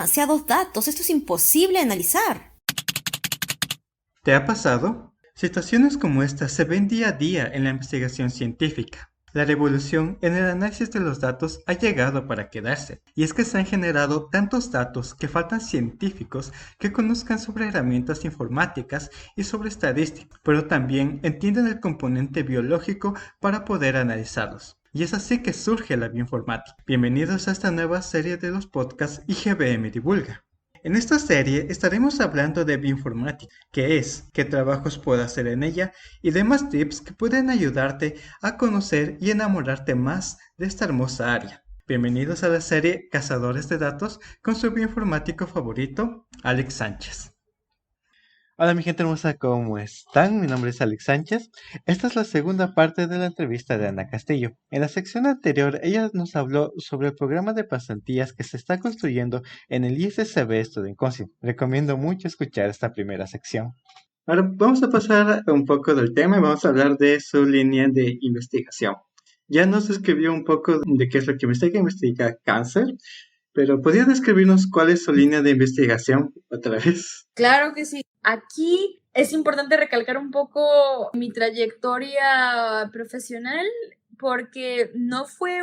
demasiados datos, esto es imposible de analizar. ¿Te ha pasado? Situaciones como esta se ven día a día en la investigación científica. La revolución en el análisis de los datos ha llegado para quedarse, y es que se han generado tantos datos que faltan científicos que conozcan sobre herramientas informáticas y sobre estadística, pero también entienden el componente biológico para poder analizarlos. Y es así que surge la bioinformática. Bienvenidos a esta nueva serie de los podcasts IGBM Divulga. En esta serie estaremos hablando de bioinformática, qué es, qué trabajos puedo hacer en ella y demás tips que pueden ayudarte a conocer y enamorarte más de esta hermosa área. Bienvenidos a la serie Cazadores de Datos con su bioinformático favorito, Alex Sánchez. Hola mi gente hermosa, ¿cómo están? Mi nombre es Alex Sánchez. Esta es la segunda parte de la entrevista de Ana Castillo. En la sección anterior, ella nos habló sobre el programa de pasantías que se está construyendo en el ISSB Student Council. Recomiendo mucho escuchar esta primera sección. Ahora vamos a pasar un poco del tema y vamos a hablar de su línea de investigación. Ya nos describió un poco de qué es lo que investiga cáncer, pero ¿podría describirnos cuál es su línea de investigación otra vez? Claro que sí. Aquí es importante recalcar un poco mi trayectoria profesional porque no fue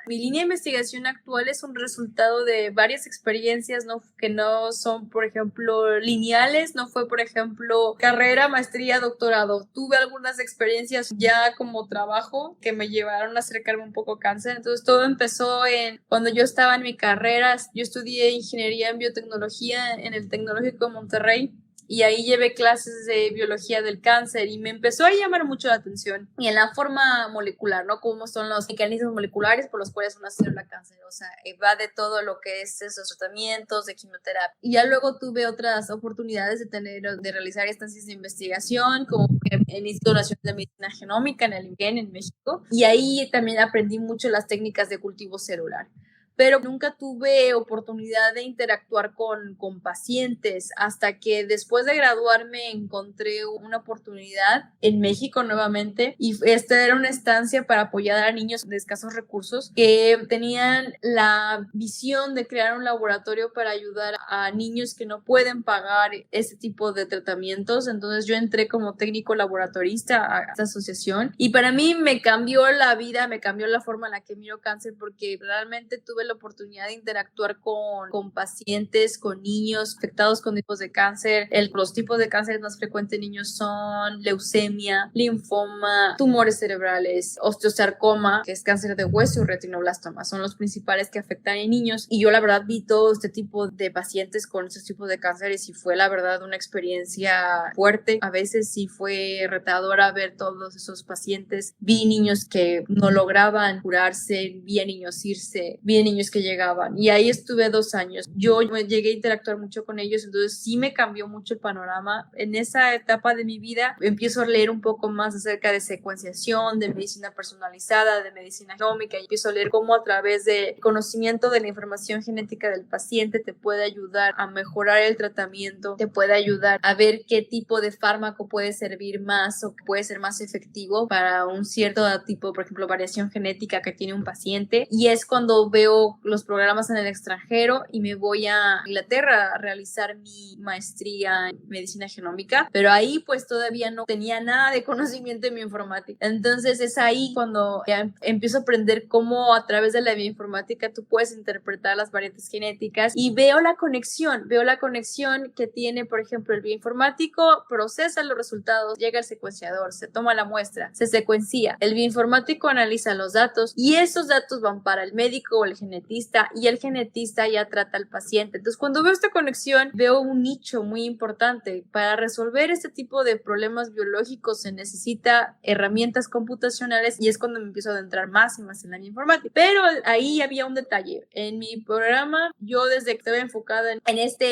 mi línea de investigación actual es un resultado de varias experiencias, que no son, por ejemplo, lineales, no fue, por ejemplo, carrera, maestría, doctorado. Tuve algunas experiencias ya como trabajo que me llevaron a acercarme un poco a cáncer. Entonces todo empezó cuando yo estaba en mi carrera. Yo estudié ingeniería en biotecnología en el Tecnológico de Monterrey. Y ahí llevé clases de biología del cáncer y me empezó a llamar mucho la atención. Y en la forma molecular, ¿no? Cómo son los mecanismos moleculares por los cuales una célula cancerosa va de todo lo que es esos tratamientos de quimioterapia. Y ya luego tuve otras oportunidades de realizar estancias de investigación, como en el Instituto Nacional de Medicina Genómica, en el INGEN, en México. Y ahí también aprendí mucho las técnicas de cultivo celular. Pero nunca tuve oportunidad de interactuar con pacientes hasta que después de graduarme encontré una oportunidad en México nuevamente y esta era una estancia para apoyar a niños de escasos recursos que tenían la visión de crear un laboratorio para ayudar a niños que no pueden pagar ese tipo de tratamientos. Entonces yo entré como técnico laboratorista a esta asociación y para mí me cambió la vida, me cambió la forma en la que miro cáncer porque realmente tuve la oportunidad de interactuar con pacientes, con niños afectados con tipos de cáncer. Los tipos de cáncer más frecuentes en niños son leucemia, linfoma, tumores cerebrales, osteosarcoma, que es cáncer de hueso, y retinoblastoma. Son los principales que afectan en niños. Y yo la verdad vi todo este tipo de pacientes con estos tipos de cánceres y fue la verdad una experiencia fuerte. A veces sí fue retadora ver todos esos pacientes. Vi niños que no lograban curarse, vi a niños irse, vi a niños que llegaban y ahí estuve 2 años. Yo llegué a interactuar mucho con ellos, entonces sí me cambió mucho el panorama. En esa etapa de mi vida empiezo a leer un poco más acerca de secuenciación, de medicina personalizada, de medicina genómica y empiezo a leer cómo a través de conocimiento de la información genética del paciente te puede ayudar a mejorar el tratamiento, te puede ayudar a ver qué tipo de fármaco puede servir más o que puede ser más efectivo para un cierto tipo, por ejemplo, variación genética que tiene un paciente. Y es cuando veo los programas en el extranjero y me voy a Inglaterra a realizar mi maestría en medicina genómica, pero ahí pues todavía no tenía nada de conocimiento de bioinformática. Entonces es ahí cuando ya empiezo a aprender cómo a través de la bioinformática tú puedes interpretar las variantes genéticas y veo la conexión que tiene, por ejemplo, el bioinformático procesa los resultados, llega el secuenciador, se toma la muestra, se secuencia, el bioinformático analiza los datos y esos datos van para el médico o el genetista y el genetista ya trata al paciente. Entonces, cuando veo esta conexión, veo un nicho muy importante. Para resolver este tipo de problemas biológicos se necesita herramientas computacionales y es cuando me empiezo a adentrar más y más en la informática. Pero ahí había un detalle. En mi programa, yo desde que estaba enfocada en esta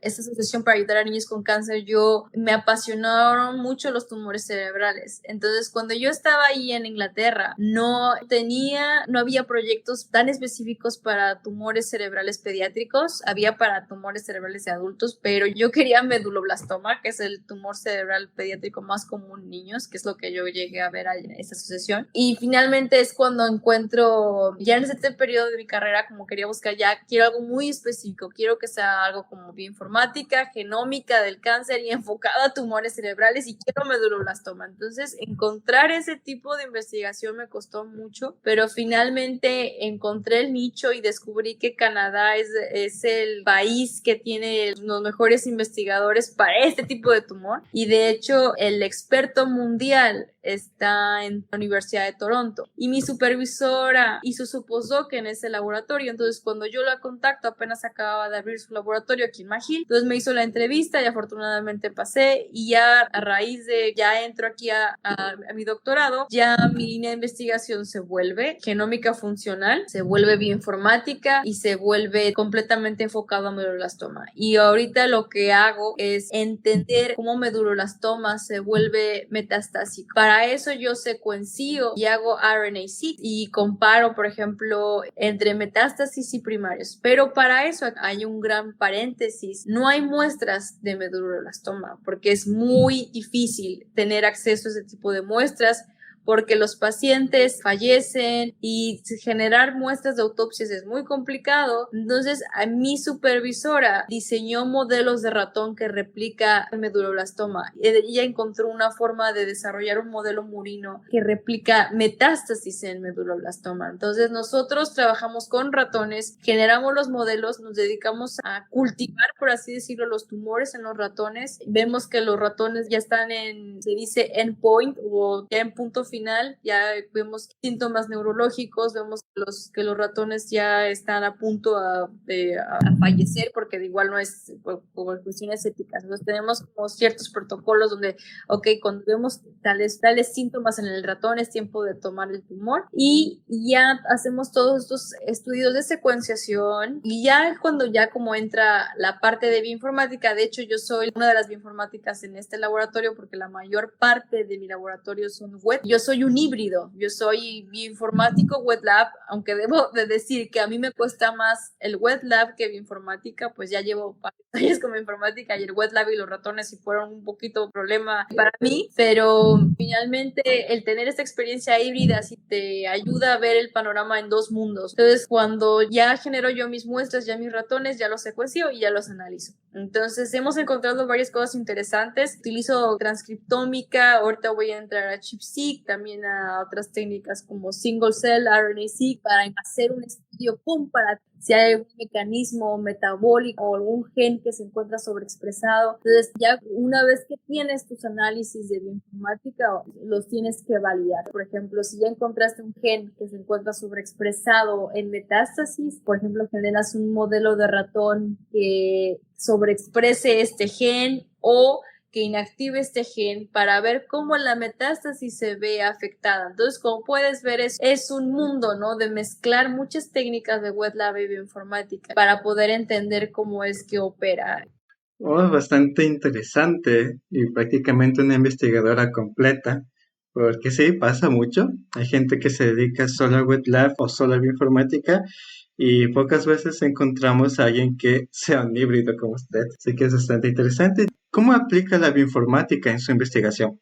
asociación para ayudar a niños con cáncer, me apasionaron mucho los tumores cerebrales. Entonces, cuando yo estaba ahí en Inglaterra, no había proyectos tan específicos específicos para tumores cerebrales pediátricos, había para tumores cerebrales de adultos, pero yo quería meduloblastoma, que es el tumor cerebral pediátrico más común en niños, que es lo que yo llegué a ver en esta asociación. Y finalmente es cuando encuentro, ya en este periodo de mi carrera, como quería buscar, ya quiero algo muy específico, quiero que sea algo como bioinformática, genómica del cáncer y enfocada a tumores cerebrales, y quiero meduloblastoma. Entonces, encontrar ese tipo de investigación me costó mucho, pero finalmente encontré el nicho y descubrí que Canadá es el país que tiene los mejores investigadores para este tipo de tumor, y de hecho el experto mundial está en la Universidad de Toronto, y mi supervisora hizo su postdoc en ese laboratorio. Entonces cuando yo la contacto, apenas acababa de abrir su laboratorio aquí en McGill, entonces me hizo la entrevista y afortunadamente pasé, y ya a raíz de ya entro aquí a mi doctorado, ya mi línea de investigación se vuelve genómica funcional, se vuelve bioinformática y se vuelve completamente enfocado a meduloblastoma. Y ahorita lo que hago es entender cómo meduloblastoma se vuelve metastásico. Para eso yo secuencio y hago RNA-seq y comparo, por ejemplo, entre metástasis y primarios. Pero para eso hay un gran paréntesis. No hay muestras de meduloblastoma porque es muy difícil tener acceso a ese tipo de muestras, porque los pacientes fallecen y generar muestras de autopsias es muy complicado. Entonces, a mi supervisora diseñó modelos de ratón que replica el meduloblastoma. Ella encontró una forma de desarrollar un modelo murino que replica metástasis en meduloblastoma. Entonces, nosotros trabajamos con ratones, generamos los modelos, nos dedicamos a cultivar, por así decirlo, los tumores en los ratones. Vemos que los ratones ya están se dice endpoint, o ya en punto final, ya vemos síntomas neurológicos, vemos que los ratones ya están a punto a fallecer, porque de igual no es por cuestiones éticas. Entonces tenemos como ciertos protocolos donde, cuando vemos tales síntomas en el ratón, es tiempo de tomar el tumor, y ya hacemos todos estos estudios de secuenciación, y ya cuando ya como entra la parte de bioinformática, de hecho yo soy una de las bioinformáticas en este laboratorio, porque la mayor parte de mi laboratorio son wet. Yo soy un híbrido, yo soy bioinformático wet lab, aunque debo de decir que a mí me cuesta más el wet lab que bioinformática, pues ya llevo varios años como informática, y el wet lab y los ratones sí fueron un poquito problema para mí, pero finalmente el tener esta experiencia híbrida sí te ayuda a ver el panorama en dos mundos. Entonces cuando ya genero yo mis muestras, ya mis ratones, ya los secuencio y ya los analizo. Entonces hemos encontrado varias cosas interesantes. Utilizo transcriptómica, ahorita voy a entrar a ChIP-seq, también a otras técnicas como single cell RNA-seq para hacer un estudio comparativo si hay algún mecanismo metabólico o algún gen que se encuentra sobreexpresado. Entonces ya una vez que tienes tus análisis de bioinformática, los tienes que validar. Por ejemplo, si ya encontraste un gen que se encuentra sobreexpresado en metástasis, por ejemplo, generas un modelo de ratón que sobreexprese este gen o que inactive este gen para ver cómo la metástasis se ve afectada. Entonces, como puedes ver, es un mundo, ¿no?, de mezclar muchas técnicas de wet lab y bioinformática para poder entender cómo es que opera. Oh, bastante interesante y prácticamente una investigadora completa, porque sí, pasa mucho. Hay gente que se dedica solo a wet lab o solo a bioinformática, y pocas veces encontramos a alguien que sea un híbrido como usted. Así que es bastante interesante. ¿Cómo aplica la bioinformática en su investigación?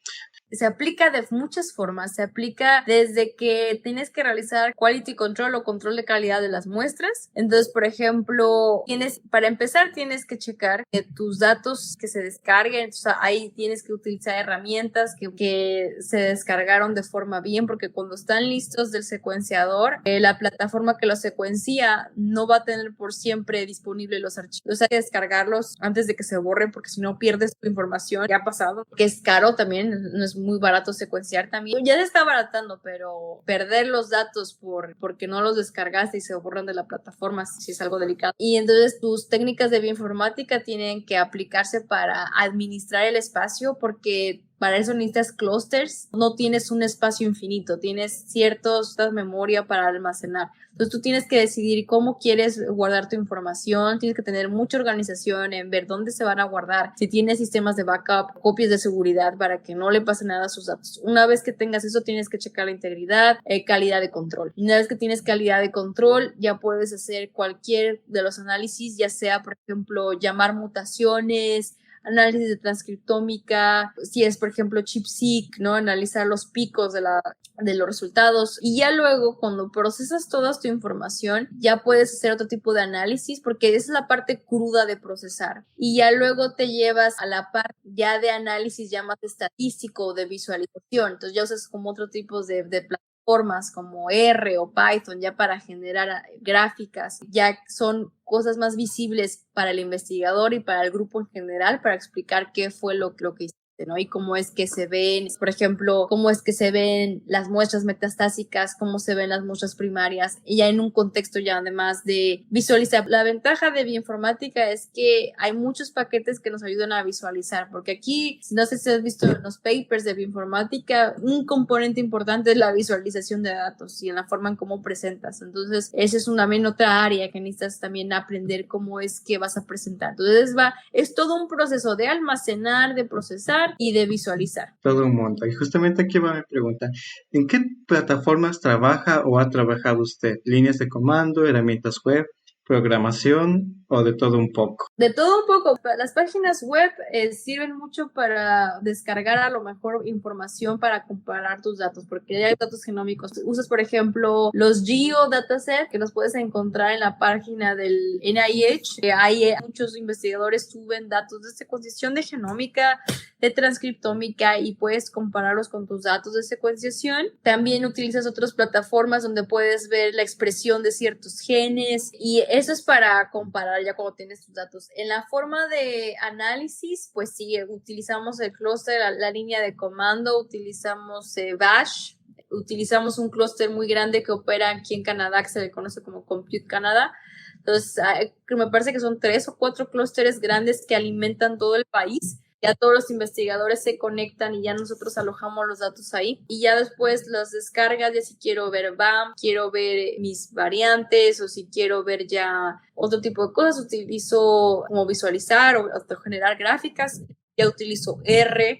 Se aplica de muchas formas. Se aplica desde que tienes que realizar quality control o control de calidad de las muestras. Entonces, por ejemplo, para empezar tienes que checar que tus datos que se descarguen, o sea, ahí tienes que utilizar herramientas que se descargaron de forma bien, porque cuando están listos del secuenciador, la plataforma que los secuencia no va a tener por siempre disponible los archivos. O sea, hay que descargarlos antes de que se borren, porque si no pierdes tu información. Ya ha pasado, que es caro también, no es muy barato secuenciar también. Ya se está abaratando, pero perder los datos porque no los descargaste y se borran de la plataforma sí es algo delicado. Y entonces tus técnicas de bioinformática tienen que aplicarse para administrar el espacio, porque Para eso necesitas clusters, no tienes un espacio infinito, tienes cierta memoria para almacenar. Entonces tú tienes que decidir cómo quieres guardar tu información, tienes que tener mucha organización en ver dónde se van a guardar, si tienes sistemas de backup, copias de seguridad para que no le pase nada a sus datos. Una vez que tengas eso, tienes que checar la integridad, calidad de control. Y una vez que tienes calidad de control, ya puedes hacer cualquier de los análisis, ya sea, por ejemplo, llamar mutaciones, análisis de transcriptómica, si es por ejemplo ChIP-seq, ¿no? Analizar los picos de los resultados, y ya luego cuando procesas toda tu información ya puedes hacer otro tipo de análisis, porque esa es la parte cruda de procesar, y ya luego te llevas a la parte ya de análisis ya más estadístico o de visualización. Entonces ya usas como otro tipo de plataformas como R o Python ya para generar gráficas, ya son cosas más visibles para el investigador y para el grupo en general, para explicar qué fue lo que hiciste, ¿no? Y cómo es que se ven, por ejemplo, cómo es que se ven las muestras metastásicas, cómo se ven las muestras primarias, y ya en un contexto ya además de visualizar. La ventaja de bioinformática es que hay muchos paquetes que nos ayudan a visualizar, porque aquí, no sé si has visto en los papers de bioinformática, un componente importante es la visualización de datos y en la forma en cómo presentas. Entonces, esa es también otra área que necesitas también aprender cómo es que vas a presentar. Entonces, es todo un proceso de almacenar, de procesar y de visualizar. Todo un mundo. Y justamente aquí va mi pregunta. ¿En qué plataformas trabaja o ha trabajado usted? ¿Líneas de comando, herramientas web, programación o de todo un poco? De todo un poco. Las páginas web sirven mucho para descargar a lo mejor información para comparar tus datos, porque ya hay datos genómicos. Usas, por ejemplo, los GeoDataset, que los puedes encontrar en la página del NIH. Hay muchos investigadores suben datos de secuenciación de genómica, de transcriptómica, y puedes compararlos con tus datos de secuenciación. También utilizas otras plataformas donde puedes ver la expresión de ciertos genes, y eso es para comparar ya cuando tienes tus datos. En la forma de análisis, pues sí, utilizamos el clúster, la línea de comando, utilizamos Bash, utilizamos un clúster muy grande que opera aquí en Canadá, que se le conoce como Compute Canada. Entonces, me parece que son 3 o 4 clústeres grandes que alimentan todo el país. Ya todos los investigadores se conectan y ya nosotros alojamos los datos ahí, y ya después los descargas, ya si quiero ver BAM, quiero ver mis variantes, o si quiero ver ya otro tipo de cosas, utilizo como visualizar o generar gráficas. Ya utilizo R,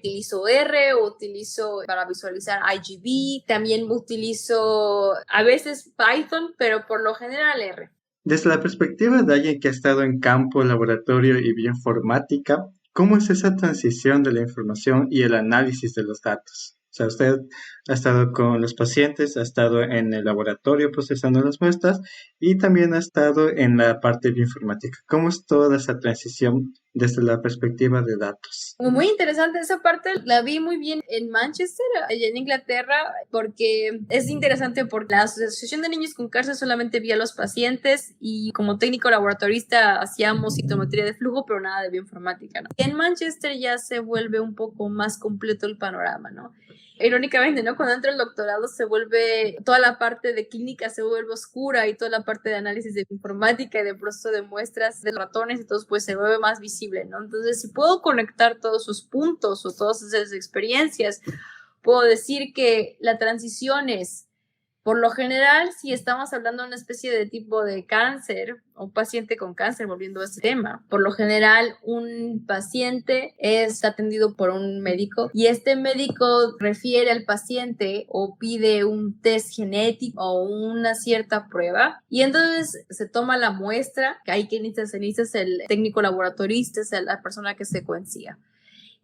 o utilizo para visualizar IGB, también utilizo a veces Python, pero por lo general R. Desde la perspectiva de alguien que ha estado en campo, laboratorio y bioinformática, ¿cómo es esa transición de la información y el análisis de los datos? O sea, usted ha estado con los pacientes, ha estado en el laboratorio procesando las muestras y también ha estado en la parte bioinformática. ¿Cómo es toda esa transición desde la perspectiva de datos? Muy interesante esa parte, la vi muy bien en Manchester, allá en Inglaterra, porque es interesante porque la Asociación de Niños con Cáncer solamente vía a los pacientes, y como técnico laboratorista hacíamos citometría de flujo, pero nada de bioinformática, ¿no? En Manchester ya se vuelve un poco más completo el panorama, ¿no? Irónicamente, ¿no? Cuando entra el doctorado se vuelve, toda la parte de clínica se vuelve oscura, y toda la parte de análisis de informática y de proceso de muestras de ratones y todo, pues se vuelve más visible, ¿no? Entonces, si puedo conectar todos sus puntos o todas esas experiencias, puedo decir que la transición es, por lo general, si estamos hablando de una especie de tipo de cáncer, un paciente con cáncer, volviendo a este tema, por lo general un paciente es atendido por un médico, y este médico refiere al paciente o pide un test genético o una cierta prueba, y entonces se toma la muestra, que hay que necesitas el técnico laboratorista, es la persona que secuencia.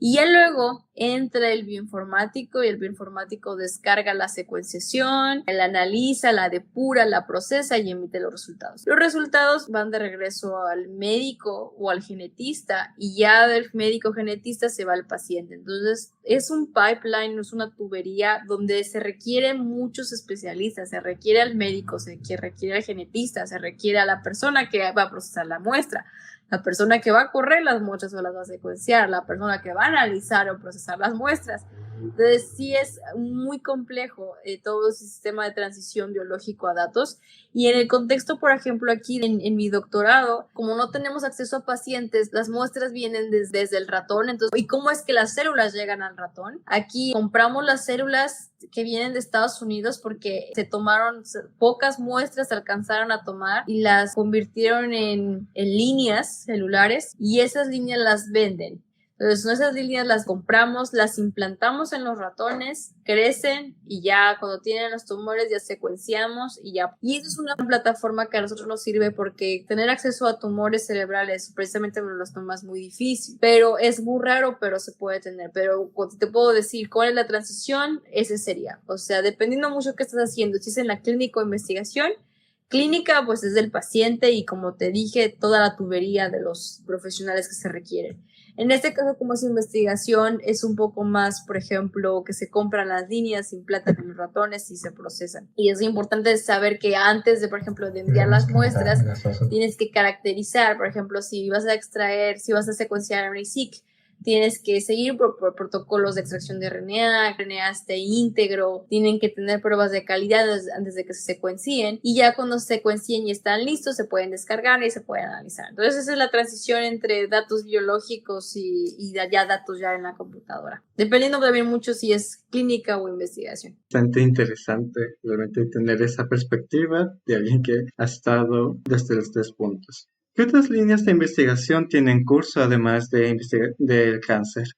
Y ya luego entra el bioinformático, y el bioinformático descarga la secuenciación, la analiza, la depura, la procesa y emite los resultados. Los resultados van de regreso al médico o al genetista, y ya del médico genetista se va al paciente. Entonces es un pipeline, es una tubería donde se requieren muchos especialistas, se requiere al médico, se requiere al genetista, se requiere a la persona que va a procesar la muestra, la persona que va a correr las muestras o las va a secuenciar, la persona que va a analizar o procesar las muestras. Entonces sí es muy complejo todo ese sistema de transición biológico a datos. Y en el contexto, por ejemplo, aquí en mi doctorado, como no tenemos acceso a pacientes, las muestras vienen desde el ratón. Entonces, ¿y cómo es que las células llegan al ratón? Aquí compramos las células que vienen de Estados Unidos porque se tomaron pocas muestras, se alcanzaron a tomar y las convirtieron en líneas celulares y esas líneas las venden. Entonces, esas líneas las compramos, las implantamos en los ratones, crecen y ya cuando tienen los tumores ya secuenciamos y ya. Y eso es una plataforma que a nosotros nos sirve porque tener acceso a tumores cerebrales precisamente me los tomas muy difícil, pero es muy raro, pero se puede tener. Pero te puedo decir cuál es la transición, ese sería. O sea, dependiendo mucho qué estás haciendo, si es en la clínica o investigación, clínica pues es del paciente y como te dije, toda la tubería de los profesionales que se requieren. En este caso, como es investigación, es un poco más, por ejemplo, que se compran las líneas, se implantan en los ratones y se procesan. Y es importante saber que antes de, por ejemplo, de enviar las muestras, tienes que caracterizar, por ejemplo, si vas a extraer, si vas a secuenciar RNA-seq, tienes que seguir por protocolos de extracción de RNA esté íntegro, tienen que tener pruebas de calidad antes de que se secuencien y ya cuando se secuencien y están listos se pueden descargar y se pueden analizar. Entonces esa es la transición entre datos biológicos y ya datos ya en la computadora, dependiendo también mucho si es clínica o investigación. Bastante interesante realmente tener esa perspectiva de alguien que ha estado desde los 3 puntos. ¿Qué otras líneas de investigación tienen curso además del cáncer?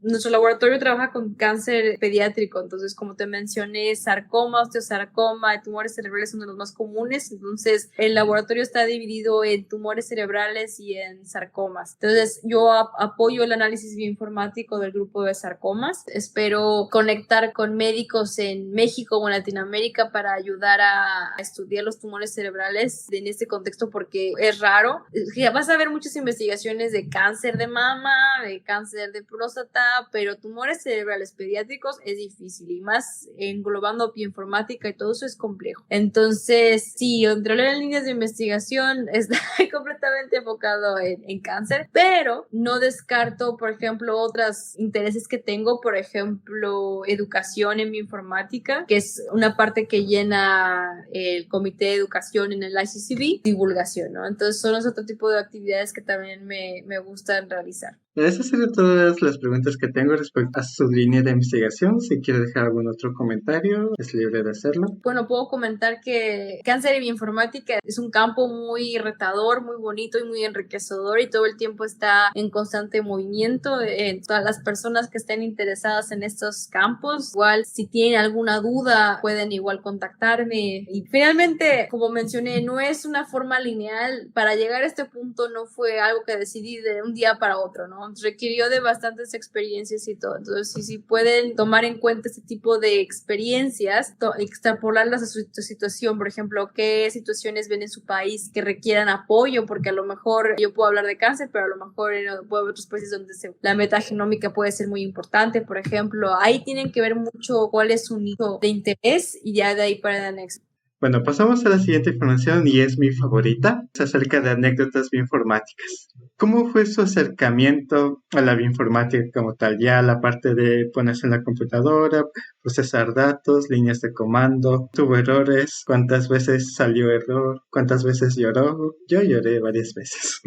Nuestro laboratorio trabaja con cáncer pediátrico, entonces como te mencioné, sarcoma, osteosarcoma, tumores cerebrales son de los más comunes, entonces el laboratorio está dividido en tumores cerebrales y en sarcomas. Entonces yo apoyo el análisis bioinformático del grupo de sarcomas, espero conectar con médicos en México o en Latinoamérica para ayudar a estudiar los tumores cerebrales en este contexto porque es raro. Ya vas a ver muchas investigaciones de cáncer de mama, de cáncer de próstata, pero tumores cerebrales pediátricos es difícil y más englobando bioinformática y todo eso es complejo. Entonces, sí, entre las líneas de investigación está completamente enfocado en cáncer, pero no descarto, por ejemplo, otros intereses que tengo, por ejemplo, educación en bioinformática, que es una parte que llena el comité de educación en el ICCB, divulgación, ¿no? Entonces, son otro tipo de actividades que también me gustan realizar. Esas serían todas las preguntas que tengo respecto a su línea de investigación. Si quiere dejar algún otro comentario, es libre de hacerlo. Bueno, puedo comentar que cáncer y bioinformática es un campo muy retador, muy bonito y muy enriquecedor y todo el tiempo está en constante movimiento. Todas las personas que estén interesadas en estos campos, igual si tienen alguna duda pueden igual contactarme. Y finalmente, como mencioné, no es una forma lineal. Para llegar a este punto no fue algo que decidí de un día para otro, ¿no? Requirió de bastantes experiencias y todo. Entonces, si pueden tomar en cuenta este tipo de experiencias, extrapolarlas a su situación, por ejemplo, qué situaciones ven en su país que requieran apoyo, porque a lo mejor yo puedo hablar de cáncer, pero a lo mejor puedo haber otros países donde la metagenómica puede ser muy importante, por ejemplo. Ahí tienen que ver mucho cuál es su nicho de interés y ya de ahí para el anexo. Bueno, pasamos a la siguiente información y es mi favorita, es acerca de anécdotas bioinformáticas. ¿Cómo fue su acercamiento a la bioinformática como tal? Ya la parte de ponerse en la computadora, procesar datos, líneas de comando, tuvo errores, cuántas veces salió error, cuántas veces lloró. Yo lloré varias veces.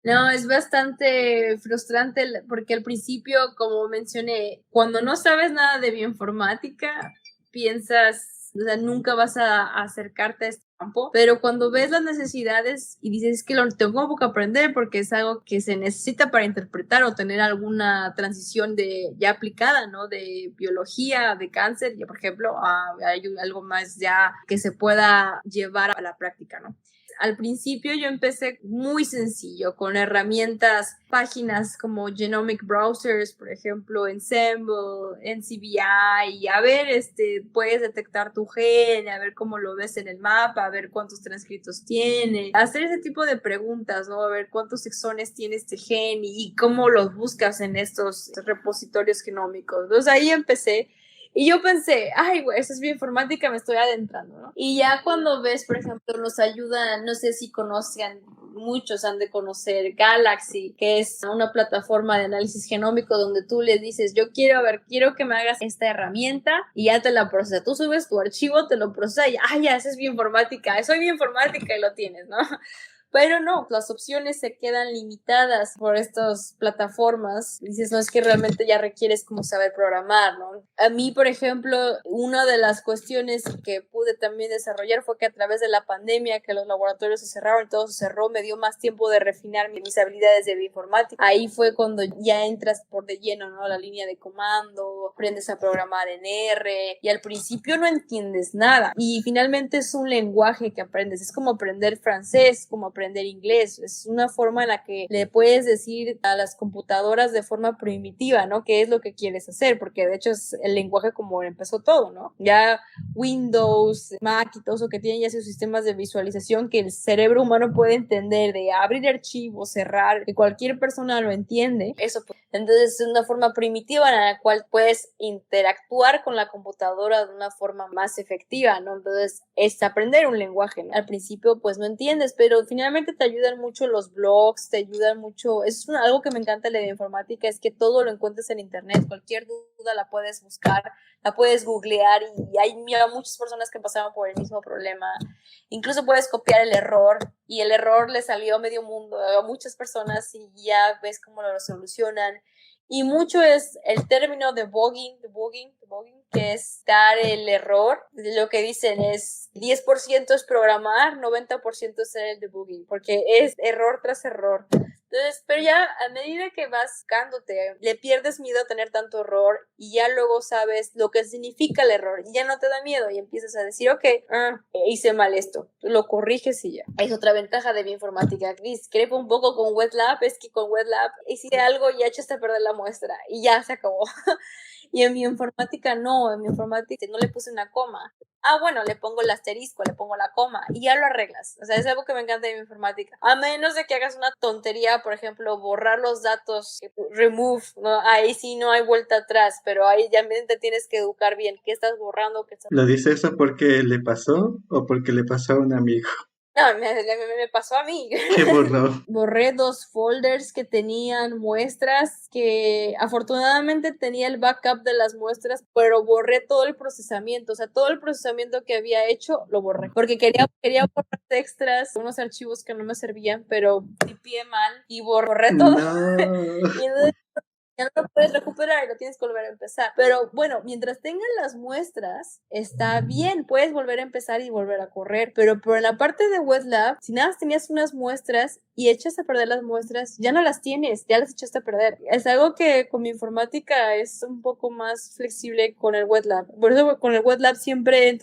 No, es bastante frustrante porque al principio, como mencioné, cuando no sabes nada de bioinformática, piensas, o sea, nunca vas a acercarte a este campo, pero cuando ves las necesidades y dices que lo tengo que aprender porque es algo que se necesita para interpretar o tener alguna transición ya aplicada, ¿no? De biología, de cáncer, ya por ejemplo, hay algo más ya que se pueda llevar a la práctica, ¿no? Al principio yo empecé muy sencillo con herramientas, páginas como Genomic Browsers, por ejemplo, Ensemble, NCBI, y a ver, puedes detectar tu gen, a ver cómo lo ves en el mapa, a ver cuántos transcritos tiene, hacer ese tipo de preguntas, ¿no? A ver cuántos exones tiene este gen y cómo los buscas en estos repositorios genómicos. Entonces ahí empecé. Y yo pensé, ay, güey, eso es bioinformática, me estoy adentrando, ¿no? Y ya cuando ves, por ejemplo, nos ayudan, no sé si conozcan muchos han de conocer Galaxy, que es una plataforma de análisis genómico donde tú le dices, yo quiero que me hagas esta herramienta y ya te la procesa. Tú subes tu archivo, te lo procesa y ya, esa es bioinformática, soy bioinformática y lo tienes, ¿no? Pero no, las opciones se quedan limitadas por estas plataformas. Dices, no, es que realmente ya requieres como saber programar, ¿no? A mí, por ejemplo, una de las cuestiones que pude también desarrollar fue que a través de la pandemia, que los laboratorios se cerraron y todo se cerró, me dio más tiempo de refinar mis habilidades de bioinformática. Ahí fue cuando ya entras por de lleno, ¿no? La línea de comando, aprendes a programar en R y al principio no entiendes nada. Y finalmente es un lenguaje que aprendes. Es como aprender francés, como aprender inglés. Es una forma en la que le puedes decir a las computadoras de forma primitiva, ¿no? ¿Qué es lo que quieres hacer? Porque de hecho es el lenguaje como empezó todo, ¿no? Ya Windows, Mac y todo eso que tienen ya sus sistemas de visualización que el cerebro humano puede entender, de abrir archivos, cerrar, que cualquier persona lo entiende. Eso, entonces es una forma primitiva en la cual puedes interactuar con la computadora de una forma más efectiva, ¿no? Entonces es aprender un lenguaje, ¿no? Al principio pues no entiendes, pero finalmente te ayudan mucho los blogs, te ayudan mucho, algo que me encanta de la informática, es que todo lo encuentras en internet, cualquier duda la puedes buscar, la puedes googlear y hay muchas personas que pasaron por el mismo problema. Incluso puedes copiar el error y el error le salió a medio mundo, a muchas personas y ya ves cómo lo solucionan. Y mucho es el término debugging, que es dar el error. Lo que dicen es 10% es programar, 90% es el debugging, porque es error tras error. Entonces, pero ya a medida que vas buscándote, le pierdes miedo a tener tanto error y ya luego sabes lo que significa el error y ya no te da miedo y empiezas a decir, ok, hice mal esto, lo corriges y ya. Es otra ventaja de bioinformática. Discrepo un poco con Wet Lab, es que con Wet Lab hice algo y ya echaste a perder la muestra y ya se acabó. Y en mi informática no le puse una coma. Bueno, le pongo el asterisco, le pongo la coma y ya lo arreglas. O sea, es algo que me encanta de mi informática. A menos de que hagas una tontería, por ejemplo, borrar los datos, remove, ¿no? Ahí sí no hay vuelta atrás, pero ahí ya te tienes que educar bien. ¿Qué estás borrando? ¿Lo dice eso porque le pasó o porque le pasó a un amigo? No, me pasó a mí. ¿Qué borró? Borré 2 folders que tenían muestras, que afortunadamente tenía el backup de las muestras, pero borré todo el procesamiento, o sea, todo el procesamiento que había hecho lo borré, porque quería borrar extras, unos archivos que no me servían, pero tipié mal y borré todo. No. Y entonces ya no lo puedes recuperar y lo tienes que volver a empezar. Pero bueno, mientras tengan las muestras, está bien, puedes volver a empezar y volver a correr. Pero en la parte de Wet Lab, si nada más tenías unas muestras y echas a perder las muestras, ya no las tienes, ya las echaste a perder. Es algo que con mi informática es un poco más flexible con el Wet Lab. Por eso con el Wet Lab siempre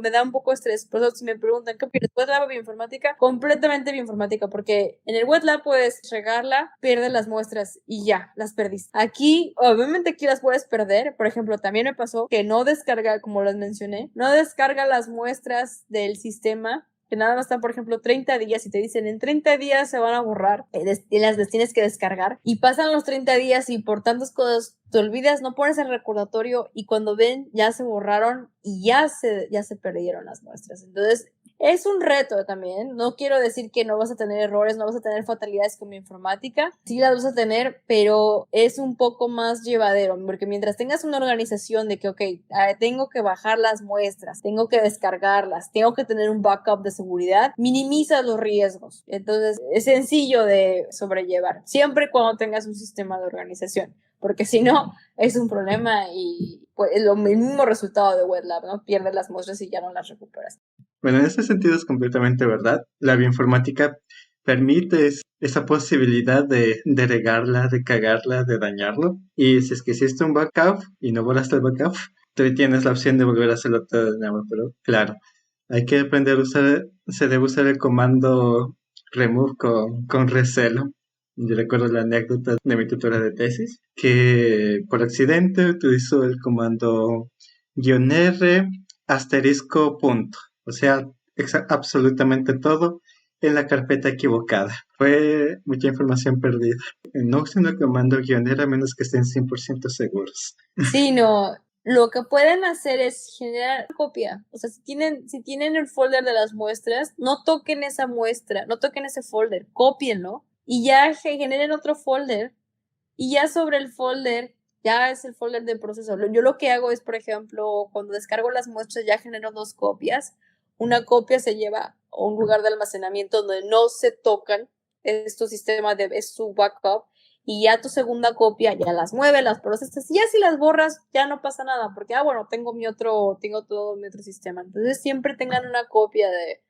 me da un poco de estrés. Por eso si me preguntan, ¿qué opinas? ¿Wet Lab o bioinformática? Completamente bioinformática, porque en el Wet Lab puedes regarla, pierdes las muestras y ya, las perdiste. Aquí, obviamente aquí las puedes perder. Por ejemplo, también me pasó que no descarga, como les mencioné, no descarga las muestras del sistema, que nada más están, por ejemplo, 30 días y te dicen en 30 días se van a borrar y las tienes que descargar y pasan los 30 días y por tantas cosas te olvidas, no pones el recordatorio y cuando ven ya se borraron y ya se perdieron las muestras. Entonces es un reto también. No quiero decir que no vas a tener errores, no vas a tener fatalidades con mi informática. Sí las vas a tener, pero es un poco más llevadero, porque mientras tengas una organización de que, ok, tengo que bajar las muestras, tengo que descargarlas, tengo que tener un backup de seguridad, minimizas los riesgos. Entonces es sencillo de sobrellevar, siempre cuando tengas un sistema de organización, porque si no, es un problema y pues, es el mismo resultado de Wet Lab, ¿no? Pierdes las muestras y ya no las recuperas. Bueno, en ese sentido es completamente verdad. La bioinformática permite esa posibilidad de regarla, de cagarla, de dañarlo. Y si es que hiciste un backup y no borraste el backup, tú tienes la opción de volver a hacerlo todo de nuevo. Pero claro, hay que aprender a usar, se debe usar el comando remove con recelo. Yo recuerdo la anécdota de mi tutora de tesis, que por accidente utilizó el comando -r asterisco punto. O sea, absolutamente todo en la carpeta equivocada. Fue mucha información perdida. No usen el comando -r a menos que estén 100% seguros. Sí, no. lo que pueden hacer es generar copia. O sea, si tienen el folder de las muestras, no toquen esa muestra, no toquen ese folder, cópienlo y ya generen otro folder y ya sobre el folder, ya es el folder de proceso. Yo lo que hago es, por ejemplo, cuando descargo las muestras ya genero 2 copias. Una copia se lleva a un lugar de almacenamiento donde no se tocan, es tu sistema es su backup. Y ya tu segunda copia ya las mueve, las procesas, y ya si las borras ya no pasa nada, porque bueno, tengo todo mi otro sistema. Entonces siempre tengan una copia de...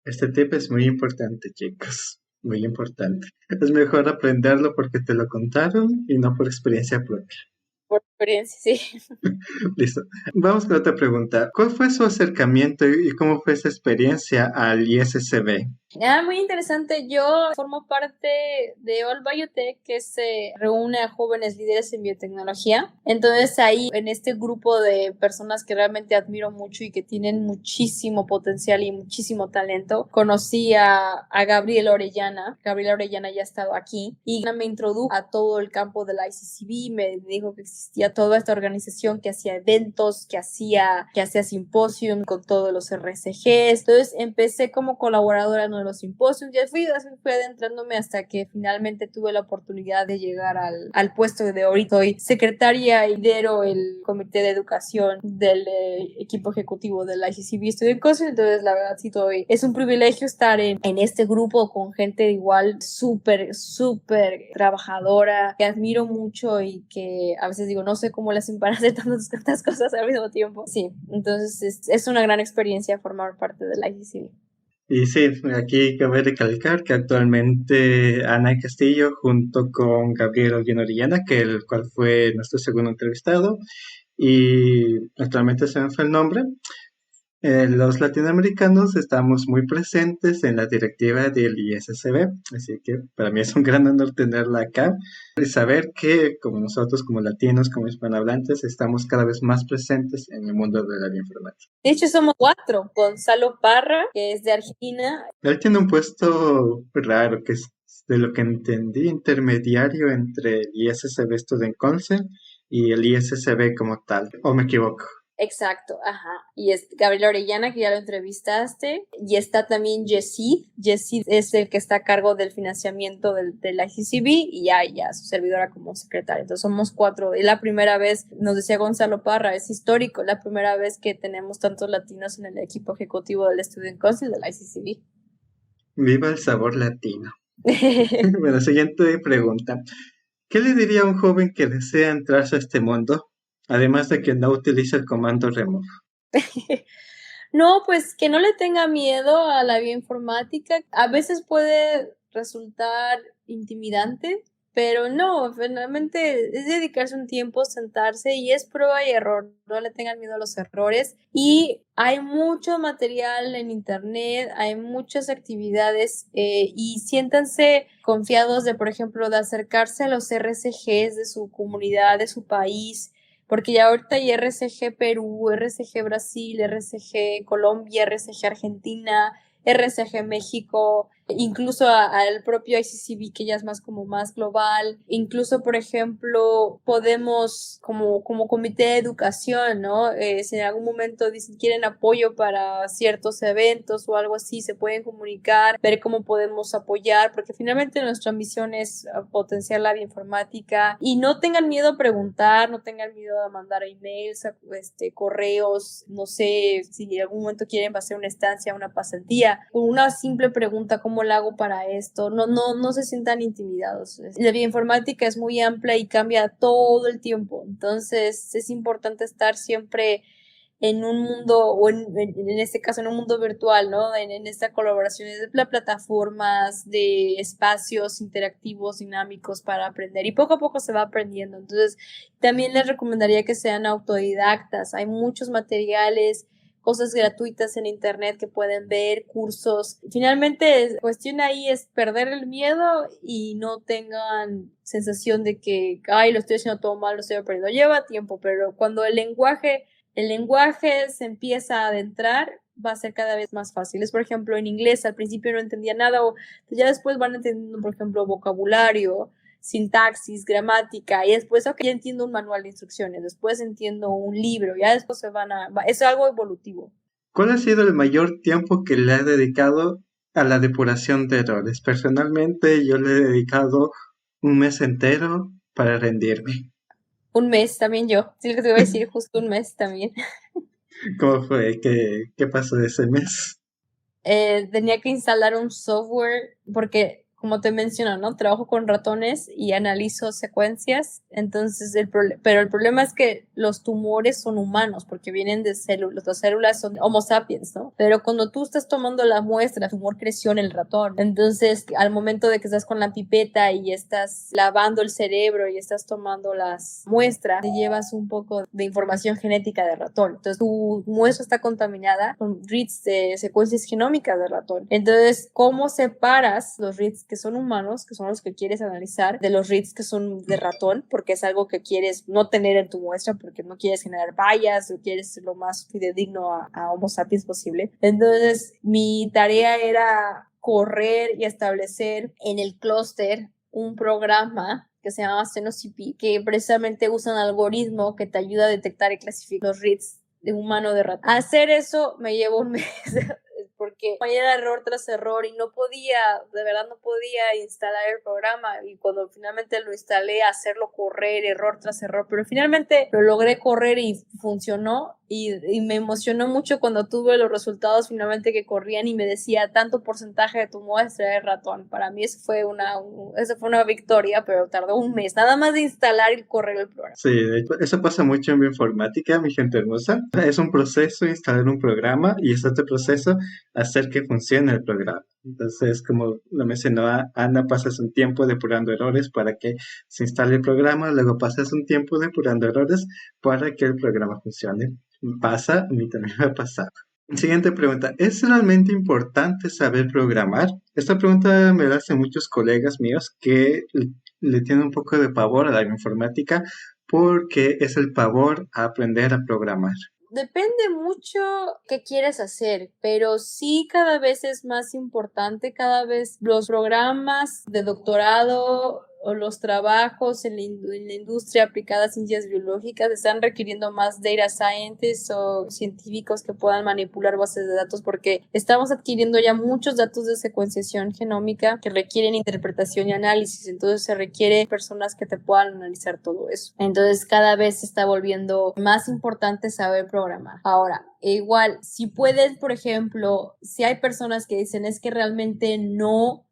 Este tip es muy importante, chicos. Muy importante. Es mejor aprenderlo porque te lo contaron y no por experiencia propia. Por experiencia, sí. Listo. Vamos con otra pregunta. ¿Cuál fue su acercamiento y cómo fue esa experiencia al ISSB? Muy interesante. Yo formo parte de All Biotech, que se reúne a jóvenes líderes en biotecnología. Entonces ahí, en este grupo de personas que realmente admiro mucho y que tienen muchísimo potencial y muchísimo talento, conocí a Gabriela Orellana. Gabriela Orellana ya ha estado aquí y me introdujo a todo el campo de la ICCB. Me dijo que existía toda esta organización que hacía eventos, que hacía simposium con todos los RSGs. Entonces empecé como colaboradora en los simposios, ya fui adentrándome hasta que finalmente tuve la oportunidad de llegar al puesto de ahorita. Soy secretaria y lidero el comité de educación del equipo ejecutivo de la ICCB Student Council. Entonces la verdad sí es un privilegio estar en este grupo con gente igual súper trabajadora, que admiro mucho y que a veces digo, no sé cómo le hacen para hacer tantas cosas al mismo tiempo. Sí, entonces es una gran experiencia formar parte de la ICCB. Y sí, aquí cabe recalcar que actualmente Ana Castillo, junto con Gabriel Orellana, el cual fue nuestro segundo entrevistado, y actualmente se me fue el nombre, los latinoamericanos estamos muy presentes en la directiva del ISSB, así que para mí es un gran honor tenerla acá y saber que como nosotros, como latinos, como hispanohablantes, estamos cada vez más presentes en el mundo de la bioinformática. De hecho, somos 4. Gonzalo Parra, que es de Argentina. Él tiene un puesto raro, que es, de lo que entendí, intermediario entre el ISSB Student Council y el ISSB como tal, ¿o me equivoco? Exacto, ajá. Y es Gabriela Orellana, que ya lo entrevistaste. Y está también Yesid. Yesid es el que está a cargo del financiamiento del ICCB y ya su servidora como secretaria. Entonces somos 4. Es la primera vez, nos decía Gonzalo Parra, es histórico, la primera vez que tenemos tantos latinos en el equipo ejecutivo del Student Council del ICCB. Viva el sabor latino. Bueno, siguiente pregunta. ¿Qué le diría a un joven que desea entrarse a este mundo? Además de que no utiliza el comando remove. No, pues que no le tenga miedo a la bioinformática. A veces puede resultar intimidante, pero no, finalmente es dedicarse un tiempo, sentarse y es prueba y error. No le tengan miedo a los errores. Y hay mucho material en internet, hay muchas actividades y siéntanse confiados de, por ejemplo, de acercarse a los RSGs de su comunidad, de su país. Porque ya ahorita hay RSG Perú, RSG Brasil, RSG Colombia, RSG Argentina, RSG México, incluso al propio ICCB, que ya es más global. Incluso, por ejemplo, podemos, como comité de educación, ¿no? Si en algún momento dicen quieren apoyo para ciertos eventos o algo así, se pueden comunicar, ver cómo podemos apoyar, porque finalmente nuestra misión es potenciar la bioinformática. Y no tengan miedo a preguntar, no tengan miedo a mandar emails, correos, no sé, si en algún momento quieren hacer una estancia, una pasantía, una simple pregunta, ¿cómo la hago para esto? No se sientan intimidados. La bioinformática es muy amplia y cambia todo el tiempo, entonces es importante estar siempre en un mundo, o en este caso en un mundo virtual, ¿no? En esta colaboración de plataformas, de espacios interactivos, dinámicos para aprender, y poco a poco se va aprendiendo. Entonces también les recomendaría que sean autodidactas. Hay muchos materiales, cosas gratuitas en internet que pueden ver, cursos. Finalmente, la cuestión ahí es perder el miedo y no tengan sensación de que, lo estoy haciendo todo mal, lo estoy aprendiendo. Lleva tiempo, pero cuando el lenguaje se empieza a adentrar, va a ser cada vez más fácil. Es, por ejemplo, en inglés, al principio no entendía nada, o ya después van entendiendo, por ejemplo, vocabulario. sintaxis, gramática, y después, ok, ya entiendo un manual de instrucciones, después entiendo un libro, ya después es algo evolutivo. ¿Cuál ha sido el mayor tiempo que le ha dedicado a la depuración de errores? Personalmente, yo le he dedicado un mes entero para rendirme. Un mes también yo, sí, lo que te iba a decir, justo un mes también. ¿Cómo fue? ¿Qué pasó ese mes? Tenía que instalar un software porque, como te menciono, ¿no? Trabajo con ratones y analizo secuencias, entonces pero el problema es que los tumores son humanos porque vienen de células, las células son Homo sapiens, ¿no? Pero cuando tú estás tomando la muestra, el tumor creció en el ratón, entonces al momento de que estás con la pipeta y estás lavando el cerebro y estás tomando las muestras, te llevas un poco de información genética de ratón, entonces tu muestra está contaminada con reads de secuencias genómicas de ratón, entonces ¿cómo separas los reads que son humanos, que son los que quieres analizar, de los reads que son de ratón, porque es algo que quieres no tener en tu muestra, porque no quieres generar bias o quieres ser lo más fidedigno a Homo sapiens posible? Entonces, mi tarea era correr y establecer en el clúster un programa que se llama SenoCP, que precisamente usa un algoritmo que te ayuda a detectar y clasificar los reads de humano de ratón. Hacer eso me llevó un mes porque era error tras error y de verdad no podía instalar el programa, y cuando finalmente lo instalé, hacerlo correr error tras error, pero finalmente lo logré correr y funcionó, y me emocionó mucho cuando tuve los resultados finalmente que corrían y me decía tanto porcentaje de tu muestra de ratón. Para mí eso fue una victoria, pero tardó un mes nada más de instalar y correr el programa. Sí, de hecho, eso pasa mucho en bioinformática, mi gente hermosa. Es un proceso instalar un programa y es otro proceso hacer que funcione el programa. Entonces, como lo mencionó Ana, pasas un tiempo depurando errores para que se instale el programa, luego pasas un tiempo depurando errores para que el programa funcione. Pasa, a mí también me ha pasado. Siguiente pregunta, ¿es realmente importante saber programar? Esta pregunta me la hacen muchos colegas míos que le tienen un poco de pavor a la informática porque es el pavor a aprender a programar. Depende mucho qué quieres hacer, pero sí cada vez es más importante, cada vez los programas de doctorado o los trabajos en la industria aplicada a ciencias biológicas están requiriendo más data scientists o científicos que puedan manipular bases de datos, porque estamos adquiriendo ya muchos datos de secuenciación genómica que requieren interpretación y análisis, entonces se requiere personas que te puedan analizar todo eso. Entonces cada vez se está volviendo más importante saber programar. Ahora, igual, si puedes, por ejemplo, si hay personas que dicen es que realmente no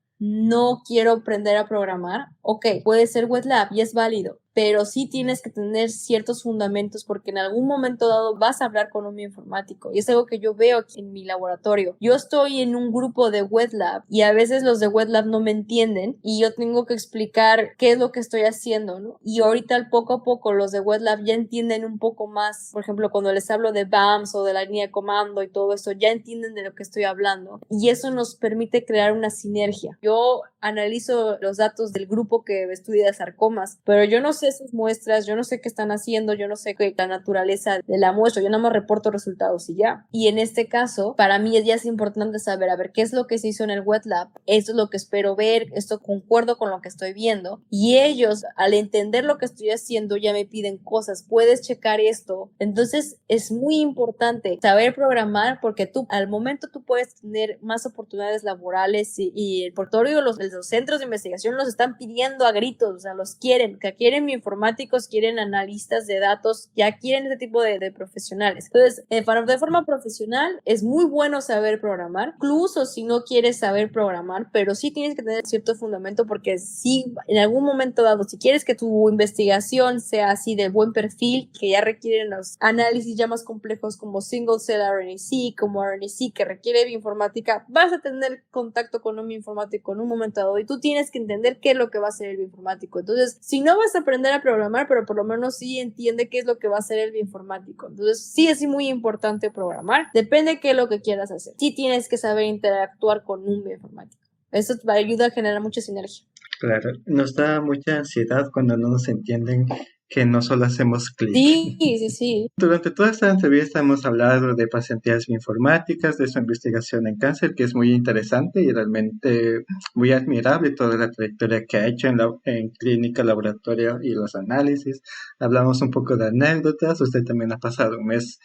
quiero aprender a programar, ok, puede ser wet lab y es válido, pero sí tienes que tener ciertos fundamentos porque en algún momento dado vas a hablar con un bioinformático, y es algo que yo veo aquí en mi laboratorio. Yo estoy en un grupo de wet lab y a veces los de wet lab no me entienden y yo tengo que explicar qué es lo que estoy haciendo, ¿no? Y ahorita poco a poco los de wet lab ya entienden un poco más, por ejemplo, cuando les hablo de BAMS o de la línea de comando y todo eso, ya entienden de lo que estoy hablando, y eso nos permite crear una sinergia. Yo analizo los datos del grupo que estudia sarcomas, pero yo no sé sus muestras, yo no sé qué están haciendo, yo no sé la naturaleza de la muestra, yo nada más reporto resultados y ya. Y en este caso, para mí ya es importante saber, a ver, qué es lo que se hizo en el wet lab, esto es lo que espero ver, esto concuerdo con lo que estoy viendo, y ellos, al entender lo que estoy haciendo, ya me piden cosas, puedes checar esto. Entonces es muy importante saber programar, porque tú, al momento tú puedes tener más oportunidades laborales, y el portfolio, los centros de investigación los están pidiendo a gritos, o sea, los quieren bioinformáticos, quieren analistas de datos, ya quieren ese tipo de profesionales. Entonces, de forma profesional es muy bueno saber programar, incluso si no quieres saber programar, pero sí tienes que tener cierto fundamento, porque si en algún momento dado, si quieres que tu investigación sea así de buen perfil, que ya requieren los análisis ya más complejos como single cell RNA-seq, como RNA-seq, que requiere bioinformática, vas a tener contacto con un bioinformático en un momento dado y tú tienes que entender qué es lo que va a hacer el bioinformático. Entonces, si no vas a aprender a programar, pero por lo menos sí entiende qué es lo que va a hacer el bioinformático. Entonces, sí es muy importante programar. Depende de qué es lo que quieras hacer. Sí tienes que saber interactuar con un bioinformático. Eso te ayuda a generar mucha sinergia. Claro, nos da mucha ansiedad cuando no nos entienden que no solo hacemos clic. Sí. Durante toda esta entrevista hemos hablado de pasantías bioinformáticas, de su investigación en cáncer, que es muy interesante y realmente muy admirable toda la trayectoria que ha hecho en clínica, laboratorio y los análisis. Hablamos un poco de anécdotas, usted también ha pasado un mes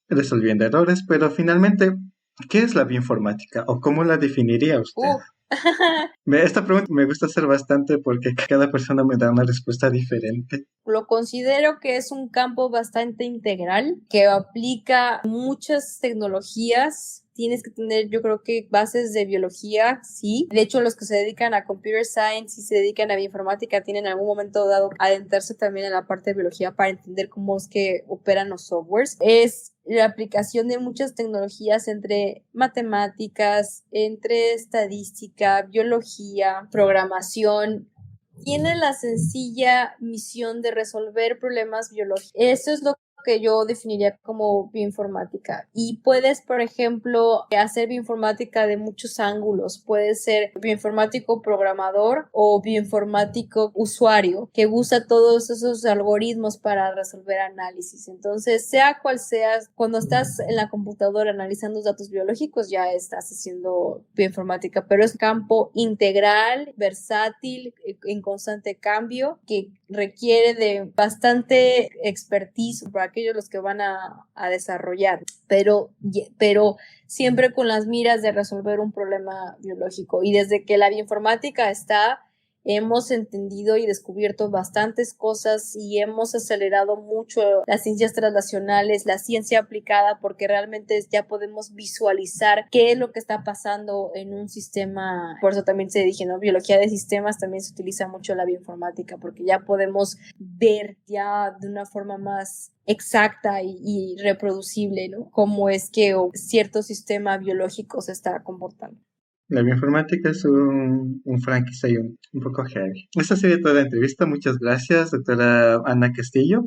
resolviendo errores, pero finalmente, ¿qué es la bioinformática o cómo la definiría usted? Esta pregunta me gusta hacer bastante porque cada persona me da una respuesta diferente. Lo considero que es un campo bastante integral que aplica muchas tecnologías. Tienes que tener, yo creo que bases de biología, sí. De hecho, los que se dedican a computer science y se dedican a bioinformática tienen en algún momento dado adentrarse también en la parte de biología para entender cómo es que operan los softwares. Es la aplicación de muchas tecnologías entre matemáticas, entre estadística, biología, programación. Tiene la sencilla misión de resolver problemas biológicos. Eso es lo que yo definiría como bioinformática. Y puedes, por ejemplo, hacer bioinformática de muchos ángulos. Puedes ser bioinformático programador o bioinformático usuario que usa todos esos algoritmos para resolver análisis. Entonces, sea cual sea, cuando estás en la computadora analizando datos biológicos, ya estás haciendo bioinformática, pero es un campo integral, versátil, en constante cambio, que requiere de bastante expertise para aquellos los que van a desarrollar, pero siempre con las miras de resolver un problema biológico. Y desde que la bioinformática está, hemos entendido y descubierto bastantes cosas y hemos acelerado mucho las ciencias translacionales, la ciencia aplicada, porque realmente ya podemos visualizar qué es lo que está pasando en un sistema. Por eso también se dije, ¿no? Biología de sistemas también se utiliza mucho la bioinformática, porque ya podemos ver ya de una forma más exacta y reproducible, ¿no? Cómo es que cierto sistema biológico se está comportando. La bioinformática es un Frankenstein un poco heavy. Esta sería toda la entrevista. Muchas gracias, doctora Ana Castillo.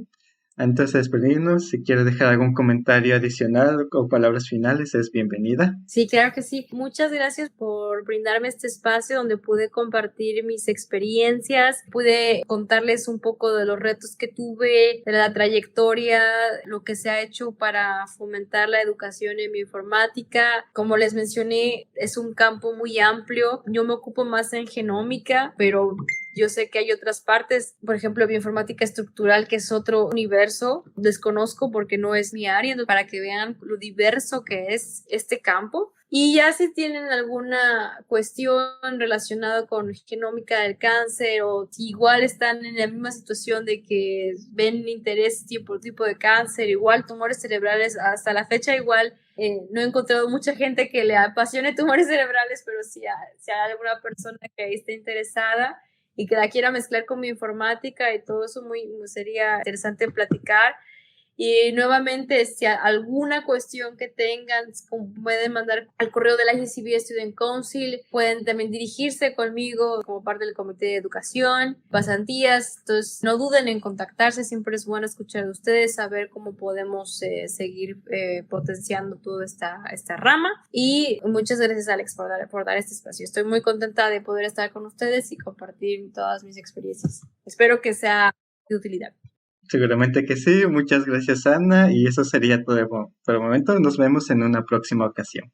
Antes de despedirnos, si quiere dejar algún comentario adicional o palabras finales, es bienvenida. Sí, claro que sí. Muchas gracias por brindarme este espacio donde pude compartir mis experiencias, pude contarles un poco de los retos que tuve, de la trayectoria, lo que se ha hecho para fomentar la educación en bioinformática. Como les mencioné, es un campo muy amplio. Yo me ocupo más en genómica, pero yo sé que hay otras partes, por ejemplo, bioinformática estructural, que es otro universo, desconozco porque no es mi área, entonces, para que vean lo diverso que es este campo. Y ya si tienen alguna cuestión relacionada con genómica del cáncer o si igual están en la misma situación de que ven interés tipo de cáncer, igual tumores cerebrales, hasta la fecha igual no he encontrado mucha gente que le apasione tumores cerebrales, pero si hay alguna persona que esté interesada y que la quiera mezclar con mi informática y todo eso, sería interesante platicar. Y nuevamente, si alguna cuestión que tengan, pueden mandar al correo de la IGCB Student Council, pueden también dirigirse conmigo como parte del comité de educación, pasantías, entonces no duden en contactarse, siempre es bueno escuchar de ustedes, saber cómo podemos seguir potenciando toda esta rama. Y muchas gracias, Alex, por dar este espacio. Estoy muy contenta de poder estar con ustedes y compartir todas mis experiencias. Espero que sea de utilidad. Seguramente que sí. Muchas gracias, Ana. Y eso sería todo por el momento. Nos vemos en una próxima ocasión.